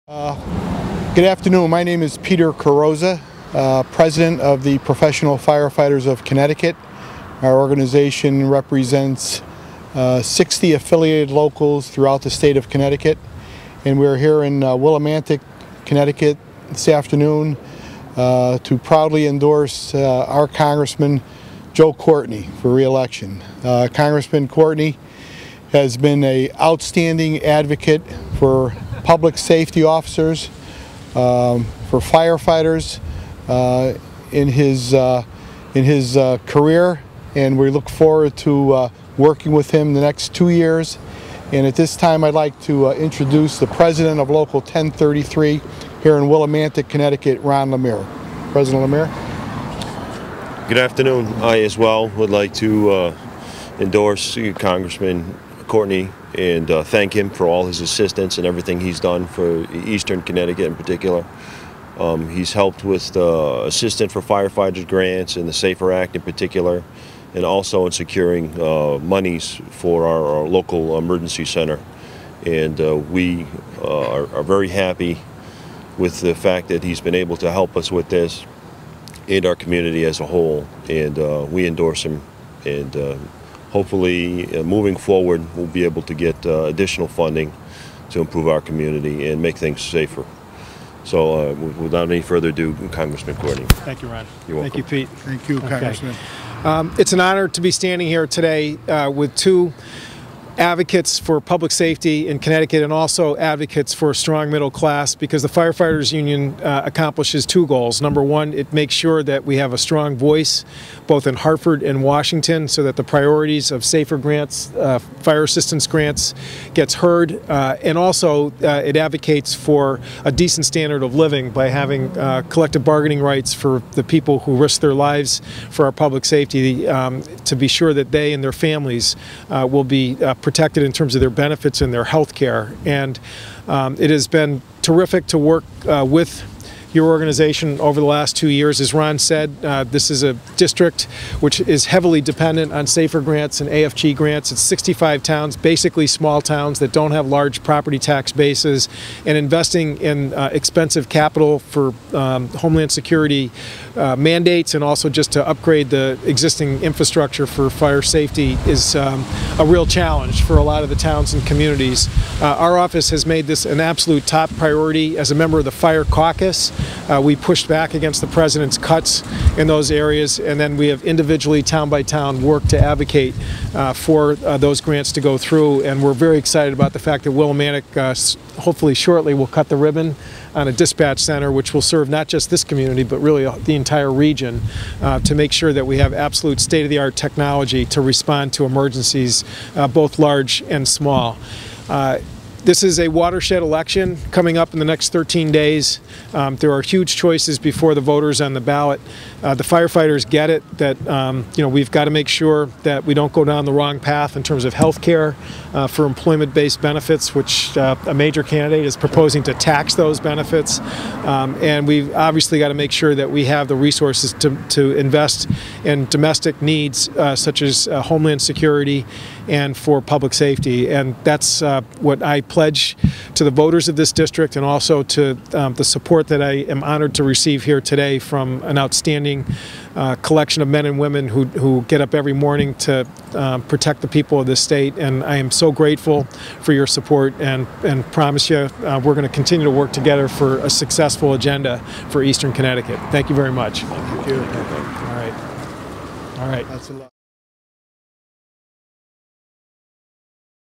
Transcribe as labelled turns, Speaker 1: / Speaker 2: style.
Speaker 1: Good afternoon. My name is Peter Carrozza, President of the Professional Firefighters of Connecticut. Our organization represents 60 affiliated locals throughout the state of Connecticut, and we're here in Willimantic, Connecticut this afternoon to proudly endorse our Congressman Joe Courtney for re-election. Congressman Courtney has been an outstanding advocate for public safety officers, for firefighters in his career, and we look forward to working with him the next 2 years. And at this time, I'd like to introduce the President of Local 1033 here in Willimantic, Connecticut, Ron Lemire. President Lemire.
Speaker 2: Good afternoon. I as well would like to endorse Congressman Courtney and thank him for all his assistance and everything he's done for Eastern Connecticut in particular. He's helped with assistance for Firefighters Grants and the Safer Act in particular, and also in securing monies for our local emergency center. And we are very happy with the fact that he's been able to help us with this and our community as a whole. And we endorse him, and hopefully moving forward we'll be able to get additional funding to improve our community and make things safer. So without any further ado, Congressman Courtney.
Speaker 3: Thank you, Ron.
Speaker 2: You're welcome.
Speaker 3: Thank you, Pete.
Speaker 1: Thank you, Congressman.
Speaker 3: It's an honor to be standing here today with two advocates for public safety in Connecticut and also advocates for a strong middle class, because the Firefighters Union accomplishes two goals. Number one, it makes sure that we have a strong voice both in Hartford and Washington so that the priorities of safer grants, fire assistance grants gets heard, and also it advocates for a decent standard of living by having collective bargaining rights for the people who risk their lives for our public safety, to be sure that they and their families will be protected in terms of their benefits and their health care. And it has been terrific to work with your organization over the last 2 years. As Ron said, this is a district which is heavily dependent on safer grants and AFG grants. It's 65 towns, basically small towns that don't have large property tax bases, and investing in expensive capital for Homeland Security mandates and also just to upgrade the existing infrastructure for fire safety is a real challenge for a lot of the towns and communities. Our office has made this an absolute top priority. As a member of the Fire Caucus, we pushed back against the president's cuts in those areas, and then we have individually, town by town, worked to advocate for those grants to go through. And we're very excited about the fact that Willimantic hopefully shortly will cut the ribbon on a dispatch center which will serve not just this community but really the entire region, to make sure that we have absolute state-of-the-art technology to respond to emergencies, both large and small. This is a watershed election coming up in the next 13 days. There are huge choices before the voters on the ballot. The firefighters get it that we've got to make sure that we don't go down the wrong path in terms of health care for employment-based benefits, which a major candidate is proposing to tax those benefits. And we've obviously got to make sure that we have the resources to invest in domestic needs such as Homeland Security and for public safety. And that's what I pledge to the voters of this district, and also to the support that I am honored to receive here today from an outstanding collection of men and women who get up every morning to protect the people of this state. And I am so grateful for your support, and promise you we're going to continue to work together for a successful agenda for Eastern Connecticut. Thank you very much.
Speaker 1: Thank you.
Speaker 3: All right. All right.
Speaker 1: That's a lot.